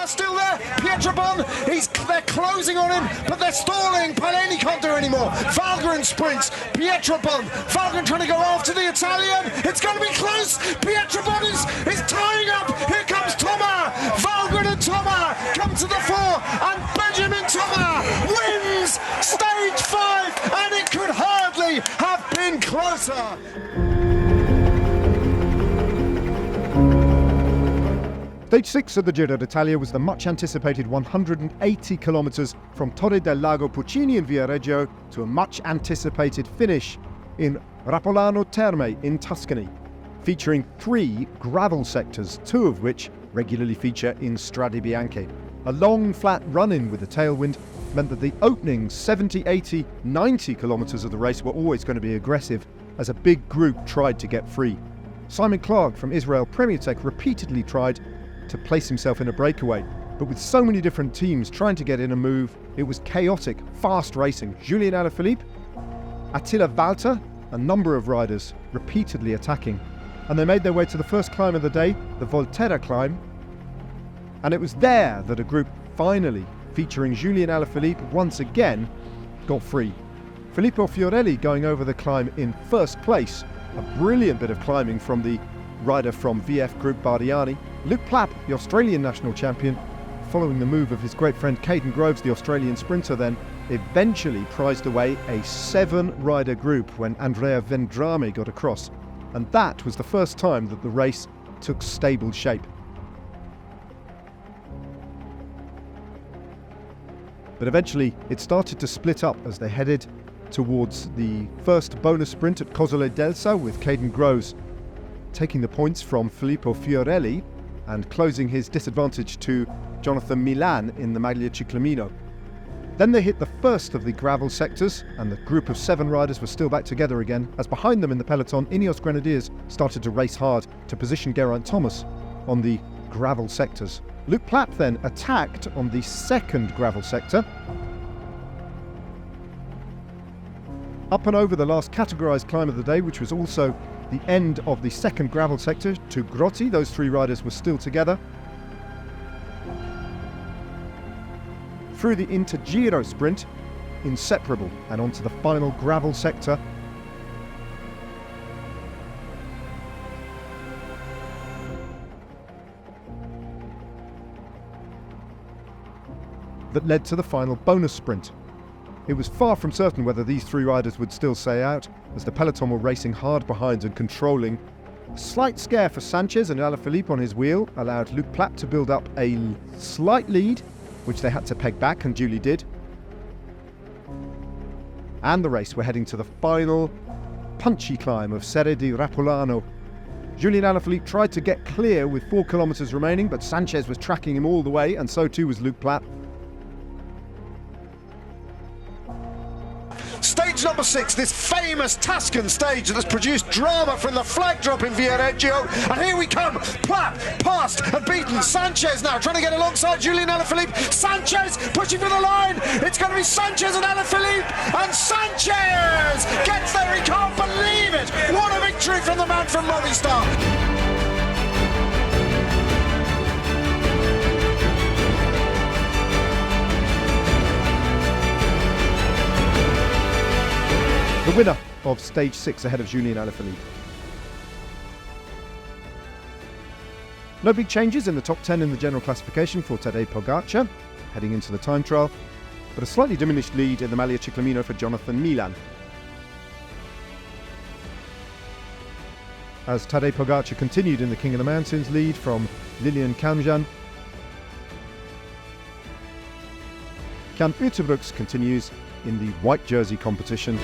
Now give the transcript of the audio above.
Thomas still there. Pietrobon, they're closing on him, but they're stalling. Paleni can't do anymore. Valgren sprints. Pietrobon. Valgren trying to go after the Italian. It's going to be close. Pietrobon is tying up. Here comes Thomas. Valgren and Thomas come to the fore, and Benjamin Thomas wins stage 5, and it could hardly have been closer. Stage 6 of the Giro d'Italia was the much-anticipated 180 kilometres from Torre del Lago Puccini in Viareggio to a much-anticipated finish in Rapolano Terme in Tuscany, featuring 3 gravel sectors, 2 of which regularly feature in Strade Bianche. A long, flat run-in with a tailwind meant that the opening 70, 80, 90 kilometres of the race were always going to be aggressive as a big group tried to get free. Simon Clark from Israel Premier Tech repeatedly tried to place himself in a breakaway, but with so many different teams trying to get in a move, it was chaotic, fast racing. Julian Alaphilippe, Attila Valter, a number of riders repeatedly attacking, and they made their way to the first climb of the day, the Volterra climb, and it was there that a group finally, featuring Julian Alaphilippe once again, got free. Filippo Fiorelli going over the climb in first place, a brilliant bit of climbing from the rider from VF Group Bardiani. Luke Plapp, the Australian national champion, following the move of his great friend Caden Groves, the Australian sprinter, then eventually prized away a 7-rider group when Andrea Vendrame got across, and that was the first time that the race took stable shape. But eventually it started to split up as they headed towards the first bonus sprint at Cozzole d'Elsa, with Caden Groves taking the points from Filippo Fiorelli and closing his disadvantage to Jonathan Milan in the Maglia Ciclamino. Then they hit the first of the gravel sectors, and the group of 7 riders were still back together again, as behind them in the peloton, Ineos Grenadiers started to race hard to position Geraint Thomas on the gravel sectors. Luke Plapp then attacked on the second gravel sector, up and over the last categorised climb of the day, which was also the end of the second gravel sector, to Grotti. Those 3 riders were still together. Through the Intergiro sprint, inseparable, and onto the final gravel sector. That led to the final bonus sprint. It was far from certain whether these 3 riders would still stay out, as the peloton were racing hard behind and controlling. A slight scare for Sanchez, and Alaphilippe on his wheel allowed Luke Plapp to build up a slight lead, which they had to peg back, and duly did. And the race were heading to the final punchy climb of Serre di Rapolano. Julian Alaphilippe tried to get clear with 4 kilometres remaining, but Sanchez was tracking him all the way, and so too was Luke Plapp. Stage number 6, this famous Tuscan stage that has produced drama from the flag drop in Viareggio. And here we come. Plapp passed and beaten. Sanchez now trying to get alongside Julian Alaphilippe. Sanchez pushing for the line. It's going to be Sanchez and Alaphilippe. And Sanchez gets there. He can't believe it. What a victory from the man from Movistar. The winner of stage 6 ahead of Julian Alaphilippe. No big changes in the top 10 in the general classification for Tadej Pogacar, heading into the time trial, but a slightly diminished lead in the Maglia Ciclamino for Jonathan Milan. As Tadej Pogacar continued in the King of the Mountains lead from Lilian Kamjan, Jan Uterbrooks continues in the white jersey competition.